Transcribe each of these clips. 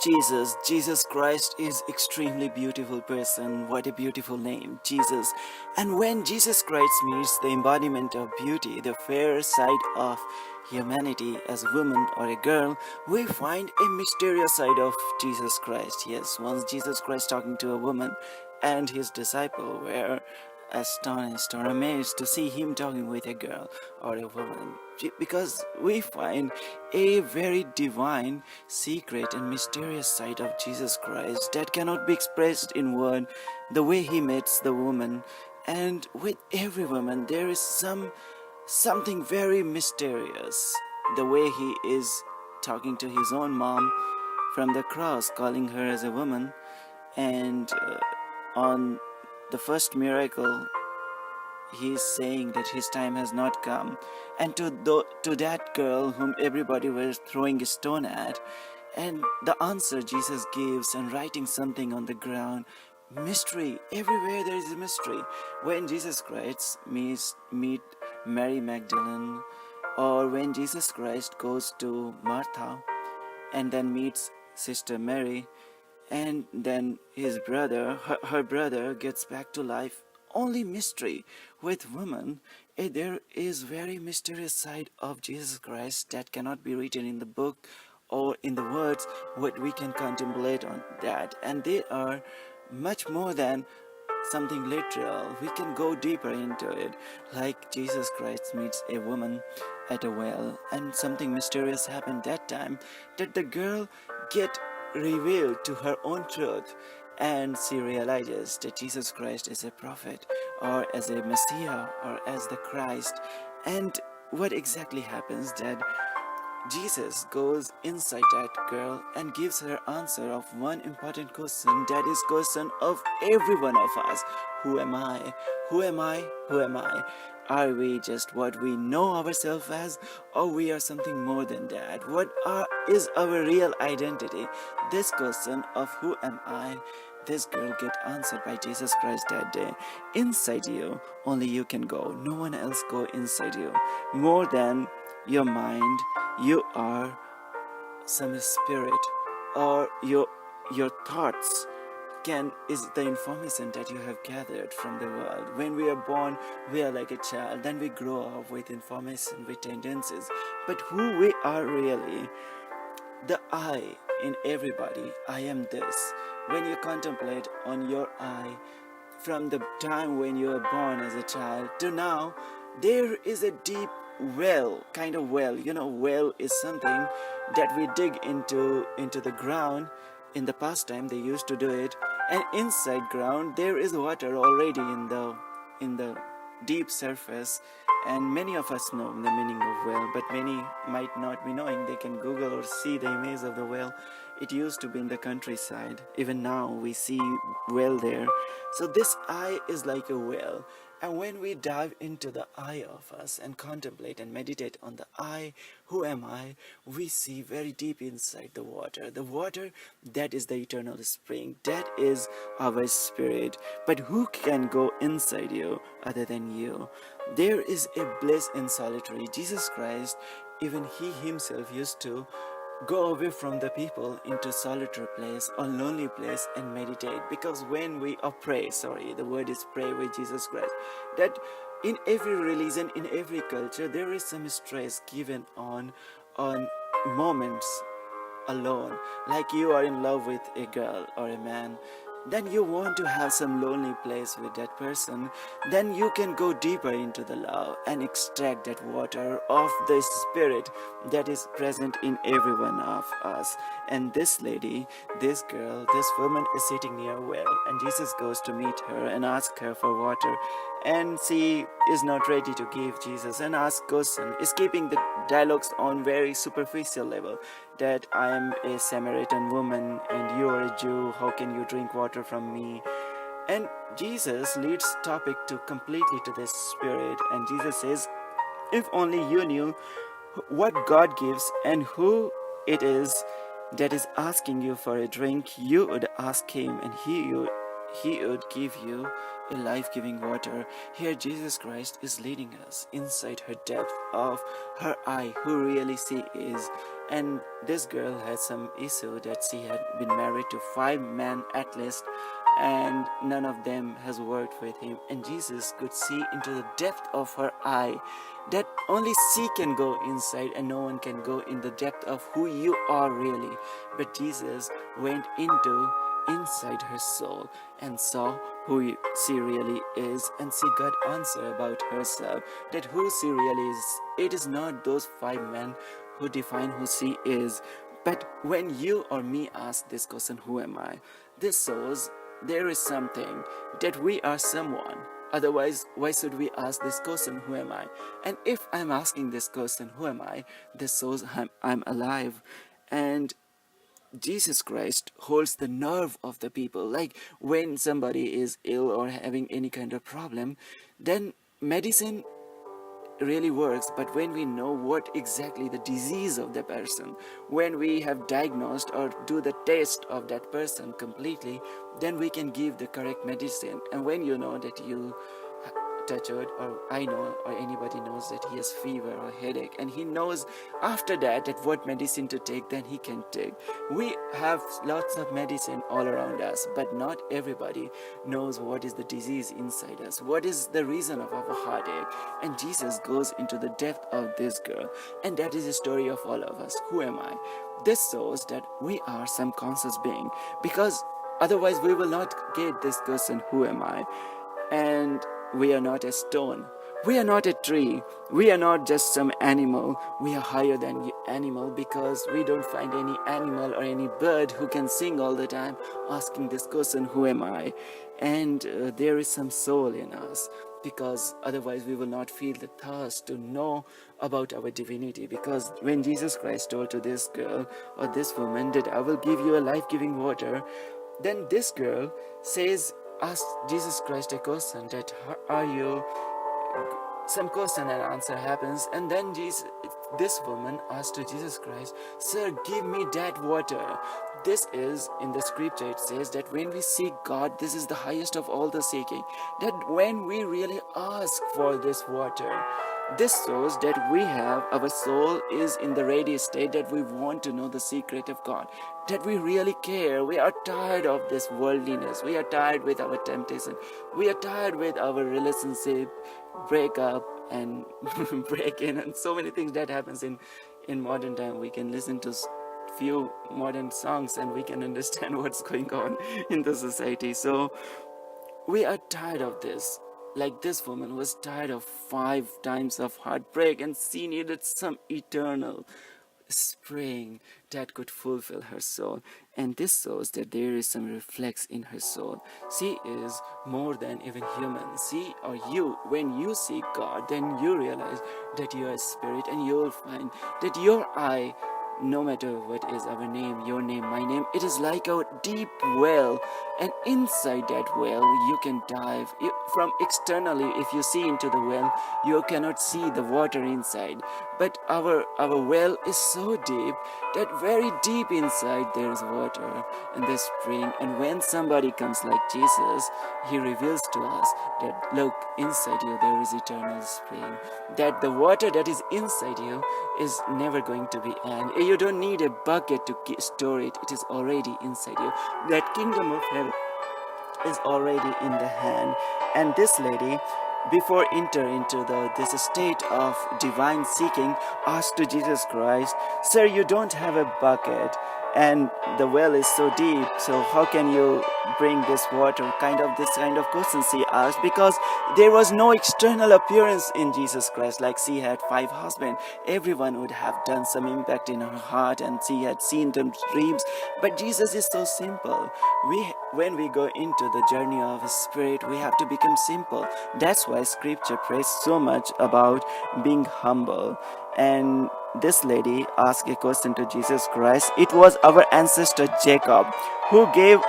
Jesus Christ is extremely beautiful person. What a beautiful name, Jesus. And when Jesus Christ meets the embodiment of beauty, the fair side of humanity as a woman or a girl, we find a mysterious side of Jesus Christ. Yes, once Jesus Christ talking to a woman and his disciple were astonished or amazed to see him talking with a girl or a woman, because we find a very divine, secret, and mysterious side of Jesus Christ that cannot be expressed in word. The way he meets the woman, and with every woman, there is something very mysterious. The way he is talking to his own mom from the cross, calling her as a woman, and on the first miracle, he is saying that his time has not come. And to that girl whom everybody was throwing a stone at, and the answer Jesus gives and writing something on the ground. Mystery. Everywhere there is a mystery. When Jesus Christ meet Mary Magdalene, or when Jesus Christ goes to Martha and then meets Sister Mary, and then his brother, her brother, gets back to life. Only mystery. With women, there is very mysterious side of Jesus Christ that cannot be written in the book or in the words. What we can contemplate on that, and they are much more than something literal. We can go deeper into it, like Jesus Christ meets a woman at a well, and something mysterious happened that time, that the girl get revealed to her own truth, and she realizes that Jesus Christ is a prophet, or as a Messiah, or as the Christ. And what exactly happens, that Jesus goes inside that girl and gives her answer of one important question, that is question of every one of us. Who am I? Who am I? Who am I? Are we just what we know ourselves as, or we are something more than that? Is our real identity? This question of who am I, this girl get answered by Jesus Christ that day. Inside you, only you can go. No one else go inside you. More than your mind, you are some spirit, or your thoughts is the information that you have gathered from the world. When we are born, we are like a child, then we grow up with information, with tendencies. But who we are really, the I in everybody, I am this. When you contemplate on your I, from the time when you were born as a child to now, there is a deep well, kind of well. Well is something that we dig into the ground. In the past time, they used to do it, and inside ground there is water already in the deep surface. And many of us know the meaning of well, but many might not be knowing. They can Google or see the image of the well. It used to be in the countryside. Even now we see well there. So this eye is like a well. And when we dive into the eye of us and contemplate and meditate on the I, who am I, we see very deep inside the water. The water, that is the eternal spring. That is our spirit. But who can go inside you other than you? There is a bliss in solitary. Jesus Christ, even he himself used to go away from the people into solitary place or lonely place and meditate. Because when we pray, the word is pray with Jesus Christ, that in every religion, in every culture, there is some stress given on moments alone. Like you are in love with a girl or a man, then you want to have some lonely place with that person. Then you can go deeper into the love and extract that water of the spirit that is present in every one of us. And this lady, this girl, this woman is sitting near a well, and Jesus goes to meet her and ask her for water, and she is not ready to give Jesus and ask question, is keeping the dialogues on very superficial level, that I am a Samaritan woman and you are a Jew, how can you drink water from me? And Jesus leads topic to completely to the spirit, and Jesus says, if only you knew what God gives and who it is that is asking you for a drink, you would ask him, and he would give you a life-giving water. Here Jesus Christ is leading us inside her depth of her eye, who really she is. And this girl had some issue that she had been married to 5 men at least, and none of them has worked with him. And Jesus could see into the depth of her eye, that only she can go inside and no one can go in the depth of who you are really. But Jesus went into inside her soul and saw who she really is, and she got answer about herself, that who she really is. It is not those 5 men who define who she is. But when you or me ask this question, who am I? This shows there is something, that we are someone. Otherwise, why should we ask this question, who am I? And if I'm asking this question, who am I? This shows I'm alive. And Jesus Christ holds the nerve of the people. Like when somebody is ill or having any kind of problem, then medicine really works. But when we know what exactly the disease of the person, when we have diagnosed or do the test of that person completely, then we can give the correct medicine. And when you know that you touch it, or I know, or anybody knows that he has fever or headache, and he knows after that what medicine to take, then he can take. We have lots of medicine all around us, but not everybody knows what is the disease inside us, what is the reason of our heartache. And Jesus goes into the depth of this girl, and that is the story of all of us. Who am I? This shows that we are some conscious being, because otherwise we will not get this question, who am I? And we are not a stone. We are not a tree. We are not just some animal. We are higher than the animal, because we don't find any animal or any bird who can sing all the time asking this question, who am I? And there is some soul in us, because otherwise we will not feel the thirst to know about our divinity. Because when Jesus Christ told to this girl or this woman that I will give you a life-giving water, then this girl asks Jesus Christ a question, that are you, some question and answer happens, and then this woman asks to Jesus Christ, sir, give me that water. This is in the scripture, it says that when we seek God, this is the highest of all the seeking, that when we really ask for this water, this shows that our soul is in the ready state, that we want to know the secret of God, that we really care. We are tired of this worldliness. We are tired with our temptation. We are tired with our relationship break up and break in, and so many things that happens in modern time. We can listen to few modern songs and we can understand what's going on in the society. So we are tired of this. Like this woman was tired of 5 times of heartbreak, and she needed some eternal spring that could fulfill her soul. And this shows that there is some reflex in her soul. She is more than even human. She or you, when you seek God, then you realize that you are a spirit, and you will find that your eye, no matter what is our name, your name, my name, it is like a deep well, and inside that well you can dive. From externally, if you see into the well, you cannot see the water inside, but our well is so deep that very deep inside there is water and the spring. And when somebody comes like Jesus, he reveals to us that look, inside you there is eternal spring, that the water that is inside you is never going to be end. You don't need a bucket to store it. It is already inside you. That kingdom of heaven is already in the hand. And this lady, before enter into this state of divine seeking, asked to Jesus Christ, sir, you don't have a bucket, and the well is so deep, so how can you bring this water? This kind of question she asked, because there was no external appearance in Jesus Christ. Like she had 5 husbands, everyone would have done some impact in her heart, and she had seen them dreams. But Jesus is so simple. When we go into the journey of the spirit, we have to become simple. That's why scripture prays so much about being humble. And this lady asked a question to Jesus Christ. It was our ancestor Jacob who gave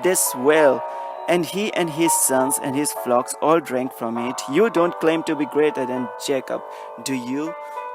this well, and he and his sons and his flocks all drank from it. You don't claim to be greater than Jacob, do you?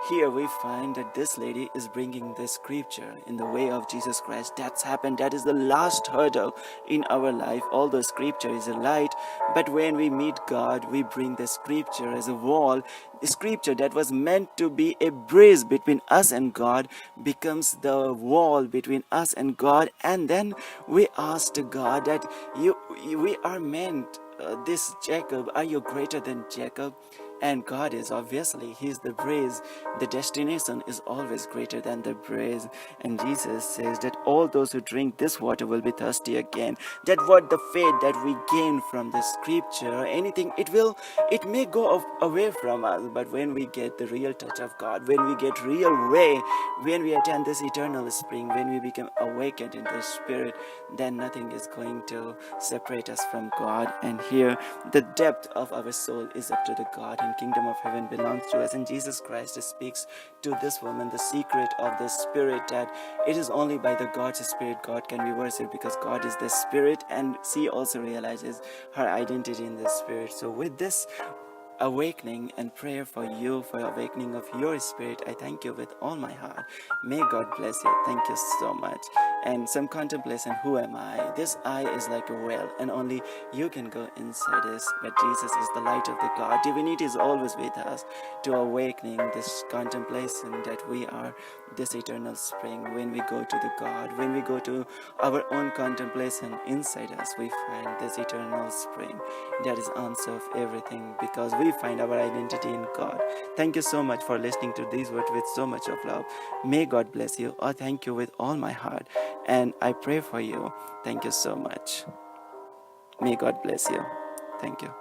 here we find that this lady is bringing the scripture in the way of Jesus Christ. That's happened. That is the last hurdle in our life. Although scripture is a light, but when we meet God, we bring the scripture as a wall. The scripture that was meant to be a bridge between us and God becomes the wall between us and God. And then we ask God that we are meant, this Jacob, are you greater than Jacob? And God is, obviously, He's the bridge. The destination is always greater than the bridge. And Jesus says that all those who drink this water will be thirsty again. That what the faith that we gain from the scripture or anything, it may go away from us. But when we get the real touch of God, when we get real way, when we attend this eternal spring, when we become awakened in the spirit, then nothing is going to separate us from God. And here, the depth of our soul is up to the God, and kingdom of heaven belongs to us. And Jesus Christ speaks to this woman the secret of the spirit, that it is only by the God's spirit God can be worshipped, because God is the spirit, and she also realizes her identity in the spirit. So with this awakening and prayer for you, for awakening of your spirit, I thank you with all my heart. May God bless you. Thank you so much. And some contemplation, who am I? This I is like a well, and only you can go inside this. But Jesus is the light of the God. Divinity is always with us, to awakening this contemplation that we are this eternal spring. When we go to the God, when we go to our own contemplation inside us, we find this eternal spring that is answer of everything, because we find our identity in God. Thank you so much for listening to these words with so much of love. May God bless you. Oh, thank you with all my heart, and I pray for you. Thank you so much. May God bless you. Thank you.